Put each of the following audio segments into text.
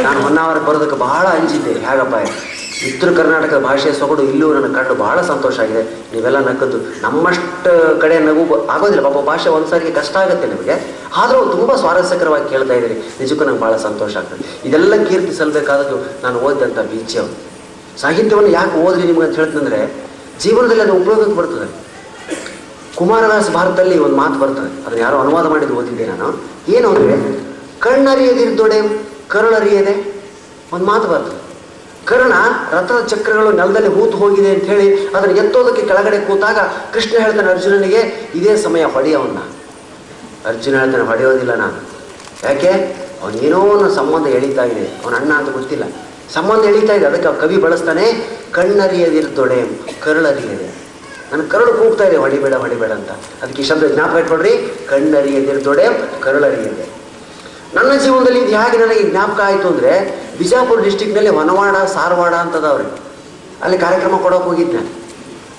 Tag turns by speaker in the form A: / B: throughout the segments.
A: ನಾನು ಹೊನ್ನಾವರ ಬರೋದಕ್ಕೆ ಬಹಳ ಅಂಜಿದ್ದೆ. ಹೇಗಪ್ಪ ಉತ್ತರ ಕರ್ನಾಟಕದ ಭಾಷೆಯ ಸೊಗಡು ಇಲ್ಲೂ ನನಗೆ ಕಂಡು ಬಹಳ ಸಂತೋಷ ಆಗಿದೆ. ನೀವೆಲ್ಲ ನಕ್ಕದ್ದು ನಮ್ಮಷ್ಟು ಕಡೆ ನಗು ಆಗೋದಿಲ್ಲ ಪಾಪ, ಭಾಷೆ ಒಂದ್ಸಾರಿಗೆ ಕಷ್ಟ ಆಗುತ್ತೆ ನಿಮಗೆ, ಆದರೂ ತುಂಬ ಸ್ವಾರಸ್ಯಕರವಾಗಿ ಕೇಳ್ತಾ ಇದ್ದೀರಿ. ನಿಜಕ್ಕೂ ನಂಗೆ ಭಾಳ ಸಂತೋಷ ಆಗ್ತದೆ. ಇದೆಲ್ಲ ಕೀರ್ತಿ ಸಲ್ಲಬೇಕಾದದ್ದು ನಾನು ಓದಿದಂಥ ಬೀಚಿ ಅವರು. ಸಾಹಿತ್ಯವನ್ನು ಯಾಕೆ ಓದ್ರಿ ನಿಮ್ಗೆ ಅಂತ ಹೇಳ್ತಂದ್ರೆ ಜೀವನದಲ್ಲಿ ಅದು ಉಪಯೋಗಕ್ಕೆ ಬರ್ತದೆ. ಕುಮಾರವ್ಯಾಸ ಭಾರತದಲ್ಲಿ ಒಂದು ಮಾತು ಬರ್ತದೆ, ಅದನ್ನು ಯಾರೋ ಅನುವಾದ ಮಾಡಿದ್ದು ಓದಿದ್ದೆ ನಾನು. ಏನು ಅಂದರೆ ಕಣ್ಣರಿಯದಿರ್ದೊಡೆ ಕರುಳರಿಯದೆ ಒಂದು ಮಾತು ಬರ್ತದೆ. ಕರ್ಣ ರಥದ ಚಕ್ರಗಳು ನೆಲದಲ್ಲಿ ಹೂತು ಹೋಗಿದೆ ಅಂತ ಹೇಳಿ ಅದನ್ನು ಎತ್ತೋದಕ್ಕೆ ಕೆಳಗಡೆ ಕೂತಾಗ ಕೃಷ್ಣ ಹೇಳ್ತಾನೆ ಅರ್ಜುನನಿಗೆ, ಇದೇ ಸಮಯ ಹೊಡೆಯವನ್ನ. ಅರ್ಜುನ ಹೇಳ್ತಾನೆ, ಹೊಡೆಯೋದಿಲ್ಲ ನಾನು. ಯಾಕೆ? ಅವನೇನೋ ನನ್ನ ಸಂಬಂಧ ಎಳೀತಾ ಇದೆ, ಅವನ ಅಣ್ಣ ಅಂತ ಗೊತ್ತಿಲ್ಲ, ಸಂಬಂಧ ಎಳೀತಾ ಇದೆ. ಅದಕ್ಕೆ ಕವಿ ಬಳಸ್ತಾನೆ, ಕಣ್ಣರಿಯದಿರ್ದೊಡೆ ಕರುಳರಿಯದೆ. ನನ್ನ ಕರುಳು ಕೂಗ್ತಾ ಇದೆ ಹೊಡಿಬೇಡ ಹೊಡಿಬೇಡ ಅಂತ. ಅದಕ್ಕೆ ಈ ಶಬ್ದ ಜ್ಞಾಪಕ ಇಟ್ಕೊಡ್ರಿ, ಕಣ್ಣರಿಯದಿರ್ದೊಡೆ ಕರುಳರಿಯದೆ. ನನ್ನ ಜೀವನದಲ್ಲಿ ಇದು ಹೇಗೆ ನನಗೆ ಜ್ಞಾಪಕ ಆಯಿತು ಅಂದರೆ, ಬಿಜಾಪುರ ಡಿಸ್ಟಿಕ್ನಲ್ಲಿ ಹೊನವಾಡ ಸಾರವಾಡ ಅಂತದವ್ರಿ, ಅಲ್ಲಿ ಕಾರ್ಯಕ್ರಮ ಕೊಡೋಕೆ ಹೋಗಿದ್ದೆ.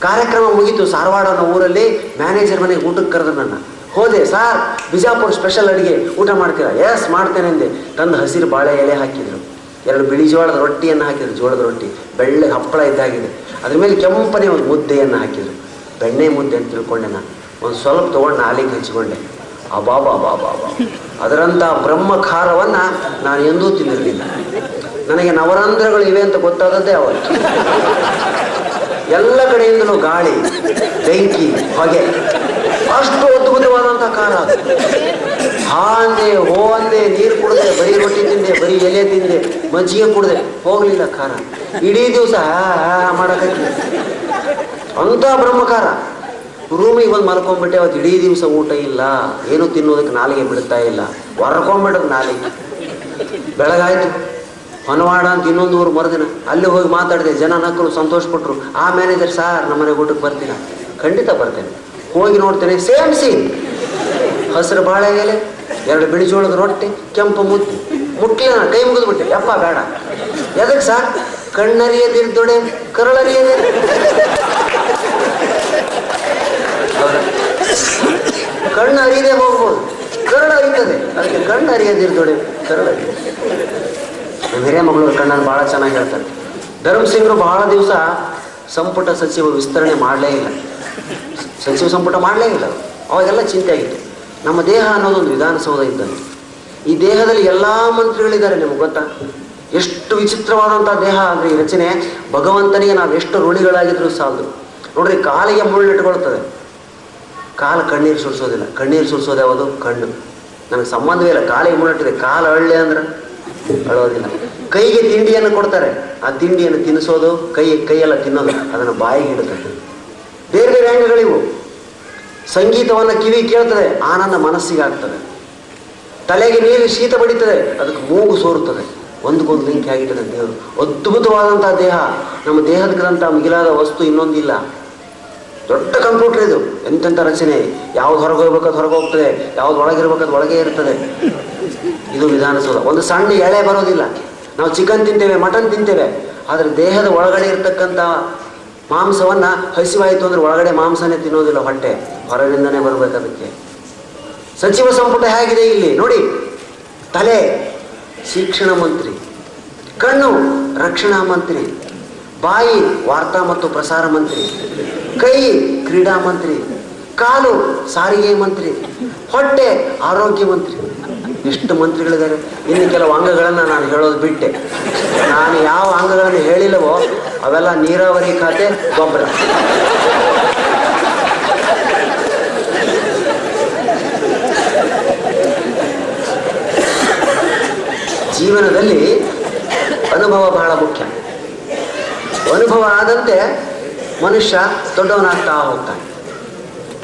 A: ಕಾರ್ಯಕ್ರಮ ಮುಗೀತು, ಸಾರವಾಡ ಅನ್ನೋ ಊರಲ್ಲಿ ಮ್ಯಾನೇಜರ್ ಮನೆಗೆ ಊಟಕ್ಕೆ ಕರೆದ್ರು ನನ್ನ. ಹೋದೆ, ಸಾರ್ ಬಿಜಾಪುರ ಸ್ಪೆಷಲ್ ಅಡುಗೆ ಊಟ ಮಾಡ್ತೀರಾ? ಎಸ್ ಮಾಡ್ತೇನೆ ಅಂದೆ. ತಂದು ಹಸಿರು ಬಾಳೆ ಎಲೆ ಹಾಕಿದ್ರು, 2 ಬಿಳಿ ಜೋಳದ ರೊಟ್ಟಿಯನ್ನು ಹಾಕಿದ್ರು, ಜೋಳದ ರೊಟ್ಟಿ ಬೆಳ್ಳಗೆ ಹಪ್ಪಳ ಇದ್ದಾಗಿದೆ. ಅದ್ರ ಮೇಲೆ ಕೆಂಪನೆ ಒಂದು ಮುದ್ದೆಯನ್ನು ಹಾಕಿದ್ರು, ಬೆಣ್ಣೆ ಮುದ್ದೆ ಅಂತ ತಿಳ್ಕೊಂಡೆ ನಾನು. ಒಂದು ಸ್ವಲ್ಪ ತೊಗೊಂಡು ನಾಲಿಗೆ ಹಚ್ಚಿಕೊಂಡೆ. ಅಬಾಬಾಬಾಬಾಬಾ, ಅದರಂಥ ಬ್ರಹ್ಮಖಾರವನ್ನು ನಾನು ಎಂದೂ ತಿಂದಿರಲಿಲ್ಲ. ನನಗೆ ನವರಂಧ್ರಗಳು ಇವೆ ಅಂತ ಗೊತ್ತಾದದ್ದೇ ಅವತ್ತು. ಎಲ್ಲ ಕಡೆಯಿಂದಲೂ ಗಾಳಿ, ಬೆಂಕಿ, ಹೊಗೆ, ಅಷ್ಟು ಅದ್ಭುತವಾದಂಥ ಖಾರ ಅದು. ಹಾ ಅಂದೆ, ಹೋ ಅಂದೆ, ನೀರು ಕುಡಿದೆ, ಬರೀ ರೊಟ್ಟಿ ತಿಂದೆ, ಬರೀ ಎಲೆ ತಿಂದೆ, ಮಜ್ಜಿಗೆ ಕುಡಿದೆ, ಹೋಗಲಿಲ್ಲ ಖಾರ. ಇಡೀ ದಿವಸ ಮಾಡೋಕ್ಕಾಗ್ತದೆ ಅಂಥ ಬ್ರಹ್ಮಖಾರ. ರೂಮಿಗೆ ಬಂದು ಮಲ್ಕೊಂಡ್ಬಿಟ್ಟೆ. ಅವತ್ತು ಇಡೀ ದಿವಸ ಊಟ ಇಲ್ಲ, ಏನೂ ತಿನ್ನೋದಕ್ಕೆ ನಾಲಿಗೆ ಬಿಡ್ತಾ ಇಲ್ಲ, ಹೊರ್ಕೊಂಡ್ಬಿಟ್ಟದ ನಾಲಿಗೆ. ಬೆಳಗಾಯ್ತು, ಹೊನವಾಡ ಅಂತ ಇನ್ನೊಂದು ಊರು ಮರುದಿನ ಅಲ್ಲಿ ಹೋಗಿ ಮಾತಾಡಿದೆ. ಜನ ನಕ್ಕರು, ಸಂತೋಷಪಟ್ಟರು. ಆ ಮ್ಯಾನೇಜರ್, ಸಾರ್ ನಮ್ಮನೆ ಊಟಕ್ಕೆ ಬರ್ತೀರಾ? ಖಂಡಿತ ಬರ್ತೇನೆ. ಹೋಗಿ ನೋಡ್ತೇನೆ, ಸೇಮ್ ಸೀನ್. ಹಸಿರು ಬಾಳೆ ಎಲೆ, 2 ಬಿಳಿ ಜೋಳದ ರೊಟ್ಟಿ, ಕೆಂಪು ಮುದ್ದೆ. ಮುಟ್ಲಿಲ್ಲ, ನಾನು ಕೈ ಮುಗಿದ್ಬಿಟ್ಟೆ. ಯಪ್ಪ ಬೇಡ. ಎದಕ್ಕೆ ಸಾರ್? ಕಣ್ಣರಿಯದಿರ್ದೊಡೆ ಕರುಳರಿಯದೆ. ಕಣ್ಣು ಅರಿಯದೆ ಹೋಗ್ಬೋದು, ಕರುಳು ಅರಿತದೆ. ಅದಕ್ಕೆ ಕಣ್ಣು ಅರಿಯದಿರ್ದೊಡೆ ಕರುಳರಿಯದೆ. ಹಿರೇಮಗಳೂರು ಕಣ್ಣನ್ನು ಭಾಳ ಚೆನ್ನಾಗಿ ಹೇಳ್ತಾರೆ. ಧರ್ಮಸಿಂಗರು ಬಹಳ ದಿವಸ ಸಂಪುಟ ಸಚಿವ ವಿಸ್ತರಣೆ ಮಾಡಲೇ ಇಲ್ಲ, ಸಚಿವ ಸಂಪುಟ ಮಾಡಲೇ ಇಲ್ಲ. ಅವಾಗೆಲ್ಲ ಚಿಂತೆ ಆಗಿತ್ತು. ನಮ್ಮ ದೇಹ ಅನ್ನೋದೊಂದು ವಿಧಾನಸೌಧ ಇದ್ದಂತೆ. ಈ ದೇಹದಲ್ಲಿ ಎಲ್ಲ ಮಂತ್ರಿಗಳಿದ್ದಾರೆ, ನಿಮ್ಗೆ ಗೊತ್ತಾ? ಎಷ್ಟು ವಿಚಿತ್ರವಾದಂಥ ದೇಹ ಅಂದರೆ ಈ ರಚನೆ. ಭಗವಂತನಿಗೆ ನಾವು ಎಷ್ಟು ಋಣಿಗಳಾಗಿದ್ರು ಸಾಲದು. ನೋಡ್ರಿ, ಕಾಲಿಗೆ ಮುಳ್ಳಿಟ್ಕೊಳ್ತದೆ, ಕಾಲು ಕಣ್ಣೀರು ಸುರಿಸೋದಿಲ್ಲ. ಕಣ್ಣೀರು ಸುರಿಸೋದು ಯಾವುದು? ಕಣ್ಣು. ನನಗೆ ಸಂಬಂಧವೇ ಇಲ್ಲ. ಕಾಲಿಗೆ ಮುಳ್ಳಿಟ್ಟಿದೆ, ಕಾಲು ಅಳ್ಳೆ ಅಂದ್ರೆ ಅಳೋದಿಲ್ಲ. ಕೈಗೆ ತಿಂಡಿಯನ್ನು ಕೊಡ್ತಾರೆ, ಆ ತಿಂಡಿಯನ್ನು ತಿನ್ನಿಸೋದು, ಕೈಯೆಲ್ಲ ತಿನ್ನೋದು, ಅದನ್ನು ಬಾಯಿಗೆ ಇಡುತ್ತದೆ. ಬೇರೆ ಬೇರೆ ಅಂಗಗಳಿವು. ಸಂಗೀತವನ್ನು ಕಿವಿ ಕೇಳ್ತದೆ, ಆನಂದ ಮನಸ್ಸಿಗೆ ಆಗ್ತದೆ. ತಲೆಗೆ ನೀರು ಶೀತ ಬಡಿತದೆ, ಅದಕ್ಕೆ ಮೂಗು ಸೋರುತ್ತದೆ. ಒಂದಕ್ಕೊಂದು ಲಿಂಕ್ ಆಗಿರ್ತದೆ ದೇವರು. ಅದ್ಭುತವಾದಂಥ ದೇಹ. ನಮ್ಮ ದೇಹದಕ್ಕಂಥ ಮಿಗಿಲಾದ ವಸ್ತು ಇನ್ನೊಂದಿಲ್ಲ. ದೊಡ್ಡ ಕಂಪ್ಯೂಟರ್ ಇದು. ಎಂತೆಂಥ ರಚನೆ. ಯಾವ್ದು ಹೊರಗೆ ಹೋಗ್ಬೇಕಾದ್ ಹೊರಗೆ ಹೋಗ್ತದೆ, ಯಾವ್ದು ಒಳಗಿರ್ಬೇಕಾದ್ ಒಳಗೆ ಇರ್ತದೆ. ಇದು ವಿಧಾನಸೌಧ. ಒಂದು ಸಣ್ಣ ಎಳೆ ಬರೋದಿಲ್ಲ. ನಾವು ಚಿಕನ್ ತಿಂತೇವೆ, ಮಟನ್ ತಿಂತೇವೆ, ಆದರೆ ದೇಹದ ಒಳಗಡೆ ಇರ್ತಕ್ಕಂಥ ಮಾಂಸವನ್ನು ಹಸಿವಾಯಿತು ಅಂದರೆ ಒಳಗಡೆ ಮಾಂಸನೇ ತಿನ್ನೋದಿಲ್ಲ, ಹೊಟ್ಟೆ ಹೊರಗಿಂದನೇ ಬರಬೇಕು. ಅದಕ್ಕೆ ಸಚಿವ ಸಂಪುಟ ಹೇಗಿದೆ ಇಲ್ಲಿ ನೋಡಿ. ತಲೆ ಶಿಕ್ಷಣ ಮಂತ್ರಿ, ಕಣ್ಣು ರಕ್ಷಣಾ ಮಂತ್ರಿ, ಬಾಯಿ ವಾರ್ತಾ ಮತ್ತು ಪ್ರಸಾರ ಮಂತ್ರಿ, ಕೈ ಕ್ರೀಡಾ ಮಂತ್ರಿ, ಕಾಲು ಸಾರಿಗೆ ಮಂತ್ರಿ, ಹೊಟ್ಟೆ ಆರೋಗ್ಯ ಮಂತ್ರಿ. ಎಷ್ಟು ಮಂತ್ರಿಗಳಿದ್ದಾರೆ. ಇನ್ನು ಕೆಲವು ಅಂಗಗಳನ್ನು ನಾನು ಹೇಳೋದು ಬಿಟ್ಟೆ. ನಾನು ಯಾವ ಅಂಗಗಳನ್ನು ಹೇಳಿಲ್ಲವೋ ಅವೆಲ್ಲ ನೀರಾವರಿ ಖಾತೆ, ಗೊಬ್ಬರ. ಜೀವನದಲ್ಲಿ ಅನುಭವ ಬಹಳ ಮುಖ್ಯ. ಅನುಭವ ಆದಂತೆ ಮನುಷ್ಯ ದೊಡ್ಡವನಾಗ್ತಾ ಹೋಗ್ತಾನೆ.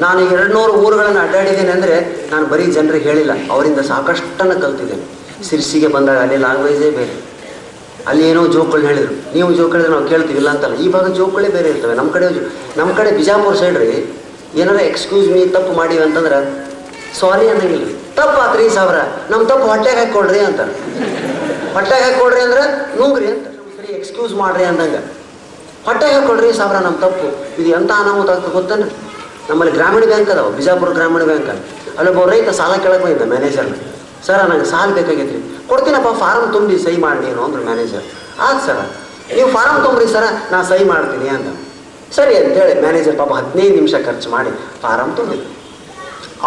A: ನಾನು 200 ಊರುಗಳನ್ನು ಅಡ್ಡಾಡಿದ್ದೇನೆ ಅಂದರೆ ನಾನು ಬರೀ ಜನರಿಗೆ ಹೇಳಿಲ್ಲ, ಅವರಿಂದ ಸಾಕಷ್ಟನ್ನು ಕಲ್ತಿದ್ದೇನೆ. ಸಿರ್ಸಿಗೆ ಬಂದಾಗ ಅಲ್ಲಿ ಲ್ಯಾಂಗ್ವೇಜೇ ಬೇರೆ, ಅಲ್ಲಿ ಏನೋ ಜೋಕ್ಗಳು ಹೇಳಿದರು. ನೀವು ಜೋಕ್ ಹೇಳಿದ್ರೆ ನಾವು ಕೇಳ್ತೀವಿಲ್ಲ ಅಂತಲ್ಲ, ಈ ಭಾಗ ಜೋಕ್ಗಳೇ ಬೇರೆ ಇರ್ತವೆ. ನಮ್ಮ ಕಡೆ ಬಿಜಾಪುರ ಸೈಡ್ ರೀ, ಏನಾರ ಎಕ್ಸ್ಕ್ಯೂಸ್ ಮೀ ತಪ್ಪು ಮಾಡಿವಿ ಅಂತಂದ್ರೆ ಸಾರಿ ಅನ್ನಂಗಿಲ್ಲ. ತಪ್ಪು ಆತು 3000, ನಮ್ಮ ತಪ್ಪು ಹೊಟ್ಟೆಗೆ ಹಾಕ್ಕೊಳ್ರಿ ಅಂತಾರೆ. ಹೊಟ್ಟೆಗೆ ಹಾಕ್ಕೊಳ್ರಿ ಅಂದ್ರೆ ನುಂಗ್ರಿ ಅಂತ, ಸರಿ ಎಕ್ಸ್ಕ್ಯೂಸ್ ಮಾಡ್ರಿ ಅಂದಂಗೆ. ಹೊಟ್ಟೆಗೆ ಹಾಕ್ಕೊಳ್ರಿ 1000 ನಮ್ಮ ತಪ್ಪು. ಇದು ಎಂಥ ಅನಾಹುತ ಆಗ್ತದೆ ಗೊತ್ತೇನೆ. ನಮ್ಮಲ್ಲಿ ಗ್ರಾಮೀಣ ಬ್ಯಾಂಕ್ ಅದಾವ, ಬಿಜಾಪುರ ಗ್ರಾಮೀಣ ಬ್ಯಾಂಕ್. ಅಲ್ಲೊಬ್ಬ ರೈತ ಸಾಲ ಕೇಳಕ್ಕೆ ಬಂದಿದ್ದ ಮ್ಯಾನೇಜರ್ನ. ಸರ ನಂಗೆ ಸಾಲ ಬೇಕಾಗೈತ್ರಿ. ಕೊಡ್ತೀನಪ್ಪ, ಫಾರಮ್ ತುಂಬಿ ಸಹಿ ಮಾಡಿ ಏನು ಅಂದ್ರು ಮ್ಯಾನೇಜರ್. ಆಯ್ತು ಸರ, ನೀವು ಫಾರಮ್ ತುಂಬ್ರಿ ಸರ, ನಾ ಸಹಿ ಮಾಡ್ತೀನಿ ಅಂದ. ಸರಿ ಅಂತೇಳಿ ಮ್ಯಾನೇಜರ್ ಪಾಪ 15 ನಿಮಿಷ ಖರ್ಚು ಮಾಡಿ ಫಾರಮ್ ತುಂಬಿದ್ರು.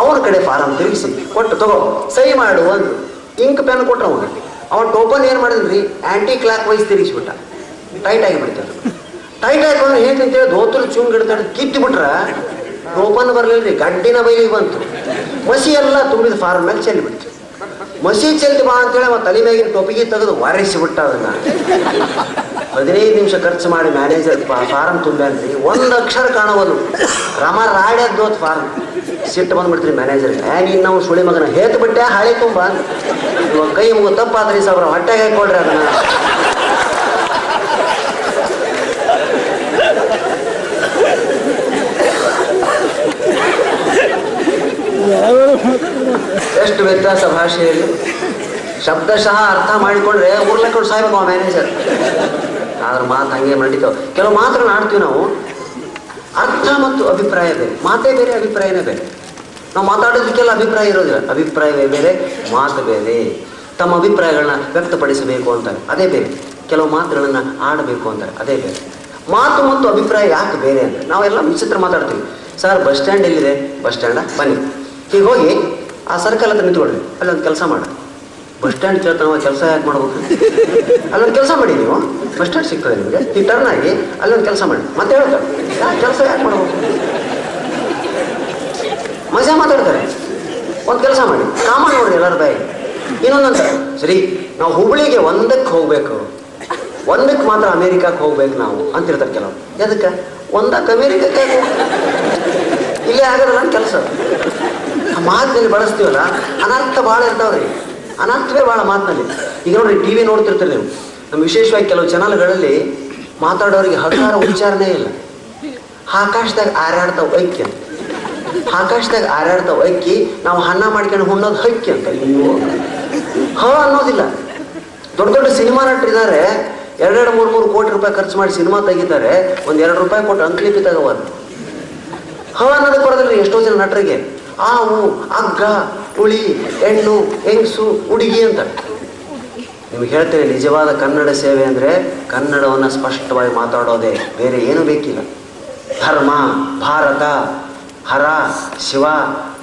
A: ಅವನ ಕಡೆ ಫಾರಮ್ ತಿರುಗಿಸಿ ಕೊಟ್ಟು ತಗೋ ಸಹಿ ಮಾಡು ಅಂದ್ರು. ಇಂಕ್ ಪೆನ್ ಕೊಟ್ರು ಅವನು. ಅವನು ಟೋಪನ್ ಏನು ಮಾಡಿದ್ರಿ, ಆ್ಯಂಟಿ ಕ್ಲಾಕ್ ವೈಸ್ ತಿರುಗಿಸ್ಬಿಟ್ಟ. ಟೈಟ್ ಆಗಿಬಿಡ್ತಾರೆ. ಟೈಟ್ ಹಾಕೊಂಡು ಹೇಗೆ ಅಂತೇಳಿ ದೋತರು ಚುಂಗ್ ಹಿಡ್ತಾಳೆ ಕಿತ್ತಿ ಬಿಟ್ರ ಟೋಪನ್ ಬರಲಿಲ್ಲ, ಗಡ್ಡಿನ ಬೈಲಿಗೆ ಬಂತು. ಮಸಿ ಎಲ್ಲ ತುಂಬಿದ ಫಾರಮ್ ಮೇಲೆ ಚೆಲ್ಲಿಬಿಡ್ತು. ಮಸಿ ಚೆಲ್ತಿ ಬಾ ಅಂತೇಳಿ ಅವ ತಲೆ ಮ್ಯಾಗಿನ ಟೊಪಿಗೆ ತೆಗೆದು ವಾರಿಸಿಬಿಟ್ಟ ಅದನ್ನ. 15 ನಿಮಿಷ ಖರ್ಚು ಮಾಡಿ ಮ್ಯಾನೇಜರ್ ಫಾರಮ್ ತುಂಬ್ಯಾನ್ರಿ, 1 ಅಕ್ಷರ ಕಾಣವನು. ರಮ ರಾಡ್ಯದ್ದೋತ್ ಫಾರಮ್. ಸಿಟ್ಟು ಬಂದ್ಬಿಡ್ತೀರಿ ಮ್ಯಾನೇಜರ್ಗೆ, ನೀನು ನಾವು ಸುಳಿ ಮಗನ ಹೇತು ಬಿಟ್ಟೆ ಹಾಳೆ ತುಂಬ ಇವಾಗ ಕೈ ಮುಗು ತಪ್ಪಾದ್ರಿ ಸಾವಿರ ಹೊಟ್ಟೆಗೆ ಹಾಕೊಳ್ರಿ ಅದನ್ನ. ಎಷ್ಟು ವ್ಯತ್ಯಾಸ ಭಾಷೆಯಲ್ಲಿ. ಶಬ್ದಶಃ ಅರ್ಥ ಮಾಡಿಕೊಂಡ್ರೆ ಉರ್ಲಕ್ಕೊಂಡು ಸಾಯ್ಬೇಕು ಮ್ಯಾನೇಜರ್. ಆದ್ರೆ ಮಾತು ಹಂಗೆ ನಡೀತಾವೆ. ಕೆಲವು ಮಾತುಗಳನ್ನ ಆಡ್ತೀವಿ ನಾವು, ಅರ್ಥ ಮತ್ತು ಅಭಿಪ್ರಾಯ ಬೇರೆ, ಮಾತೇ ಬೇರೆ, ಅಭಿಪ್ರಾಯನೇ ಬೇರೆ. ನಾವು ಮಾತಾಡೋದಕ್ಕೆಲ್ಲ ಅಭಿಪ್ರಾಯ ಇರೋದಿಲ್ಲ. ಅಭಿಪ್ರಾಯವೇ ಬೇರೆ, ಮಾತು ಬೇರೆ. ತಮ್ಮ ಅಭಿಪ್ರಾಯಗಳನ್ನ ವ್ಯಕ್ತಪಡಿಸಬೇಕು ಅಂತಾರೆ, ಅದೇ ಬೇರೆ. ಕೆಲವು ಮಾತುಗಳನ್ನ ಆಡಬೇಕು ಅಂತಾರೆ, ಅದೇ ಬೇರೆ. ಮಾತು ಮತ್ತು ಅಭಿಪ್ರಾಯ ಯಾಕೆ ಬೇರೆ ಅಂದರೆ, ನಾವೆಲ್ಲ ವಿಚಿತ್ರ ಮಾತಾಡ್ತೀವಿ. ಸರ್ ಬಸ್ ಸ್ಟ್ಯಾಂಡ್ ಎಲ್ಲಿದೆ? ಬಸ್ ಸ್ಟ್ಯಾಂಡ ಬನ್ನಿ, ಈಗ ಹೋಗಿ ಆ ಸರ್ಕಲ್ ಹತ್ರ ನಿಂತ್ಕೊಳ್ರಿ, ಅಲ್ಲೊಂದು ಕೆಲಸ ಮಾಡ. ಬಸ್ ಸ್ಟ್ಯಾಂಡ್ ಕೇಳ್ತಾವ, ಕೆಲಸ ಯಾಕೆ ಮಾಡ್ಬೇಕು? ಅಲ್ಲೊಂದು ಕೆಲಸ ಮಾಡಿ, ನೀವು ಬಸ್ ಸ್ಟ್ಯಾಂಡ್ ಸಿಗ್ತದೆ ನಿಮಗೆ, ಈ ಟರ್ನ್ ಆಗಿ ಅಲ್ಲೊಂದು ಕೆಲಸ ಮಾಡಿ. ಮತ್ತೆ ಹೇಳ್ತಾರೆ, ಕೆಲಸ ಯಾಕೆ ಮಾಡ್ಬೇಕು? ಮಜಾ ಮಾತಾಡ್ತಾರೆ. ಒಂದು ಕೆಲಸ ಮಾಡಿ, ಕಾಮನ್ ನೋಡಿ ಎಲ್ಲರ ಬಾಯಿ. ಇನ್ನೊಂದಂತ, ಸರಿ ನಾವು ಹುಬ್ಳಿಗೆ 1ಕ್ಕೆ ಹೋಗ್ಬೇಕು, 1ಕ್ಕೆ ಮಾತ್ರ ಅಮೇರಿಕಕ್ಕೆ ಹೋಗ್ಬೇಕು ನಾವು ಅಂತಿರ್ತಾರೆ ಕೆಲವು. ಎದಕ್ಕೆ? 1ಕ್ಕೆ ಅಮೇರಿಕಕ್ಕೆ ಇಲ್ಲೇ ಆಗೋದಿಲ್ಲ ನನ್ನ ಕೆಲಸ. ಆ ಮಾತಿನಲ್ಲಿ ಬಳಸ್ತೀವಲ್ಲ, ಅನರ್ಥ ಭಾಳ ಇರ್ತಾವ್ರಿ. ಅನರ್ಥವೇ ಭಾಳ ಮಾತಿನಲ್ಲಿ. ಈಗ ನೋಡ್ರಿ, ಟಿ ವಿ ನೋಡ್ತಿರ್ತೀರಿ ನೀವು. ನಮ್ಮ ವಿಶೇಷವಾಗಿ ಕೆಲವು ಚಾನಲ್ಗಳಲ್ಲಿ ಮಾತಾಡೋರಿಗೆ ಹಕಾರ ಉಚ್ಚಾರಣೆ ಇಲ್ಲ. ಆಕಾಶದಾಗ ಹಾರಾಡ್ತಾವ ಐಕ್ಯ ಅಂತ, ಆಕಾಶದಾಗ ಹಾರಾಡ್ತಾವ ಐಕ್ಕಿ, ನಾವು ಅನ್ನ ಮಾಡ್ಕೊಂಡು ಹುಣ್ಣೋದು ಹಕ್ಕಿ ಅಂತ. ಅಯ್ಯೋ, ಅನ್ನೋದಿಲ್ಲ. ದೊಡ್ಡ ದೊಡ್ಡ ಸಿನಿಮಾ ನಟರಿದ್ದಾರೆ, 2-3 ಕೋಟಿ ರೂಪಾಯಿ ಖರ್ಚು ಮಾಡಿ ಸಿನಿಮಾ ತೆಗಿತಾರೆ, ಒಂದು 2 ರೂಪಾಯಿ ಕೊಟ್ಟು ಅಂಕ್ಲಿಪಿ ತಗೋಬಾರ್ದು. ಅನ್ನೋದಕ್ಕೆ ಬರೋದಿಲ್ಲ ಎಷ್ಟೋ ಜನ ನಟರಿಗೆ. ಆವು, ಹಗ್ಗ, ಉಳಿ, ಹೆಣ್ಣು, ಹೆಂಗಸು, ಹುಡುಗಿ ಅಂತ. ನಿಮ್ಗೆ ಹೇಳ್ತೇನೆ, ನಿಜವಾದ ಕನ್ನಡ ಸೇವೆ ಅಂದರೆ ಕನ್ನಡವನ್ನು ಸ್ಪಷ್ಟವಾಗಿ ಮಾತಾಡೋದೇ, ಬೇರೆ ಏನೂ ಬೇಕಿಲ್ಲ. ಧರ್ಮ, ಭಾರತ, ಹರ, ಶಿವ,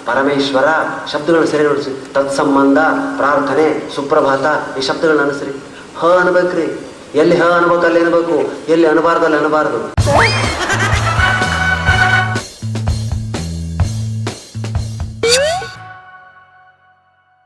A: ಪರಮೇಶ್ವರ ಶಬ್ದಗಳನ್ನ ಸರಿ ನೋಡಿಸಿ. ತತ್ಸಂಬಂಧ, ಪ್ರಾರ್ಥನೆ, ಸುಪ್ರಭಾತ, ಈ ಶಬ್ದಗಳನ್ನ ಅನಿಸ್ರಿ. ಅನ್ಬೇಕ್ರಿ. ಎಲ್ಲಿ ಅನ್ಬೇಕು ಅಲ್ಲಿ ಅನ್ಬೇಕು, ಎಲ್ಲಿ ಅನ್ಬಾರ್ದು ಅಲ್ಲಿ ಅನ್ಬಾರ್ದು.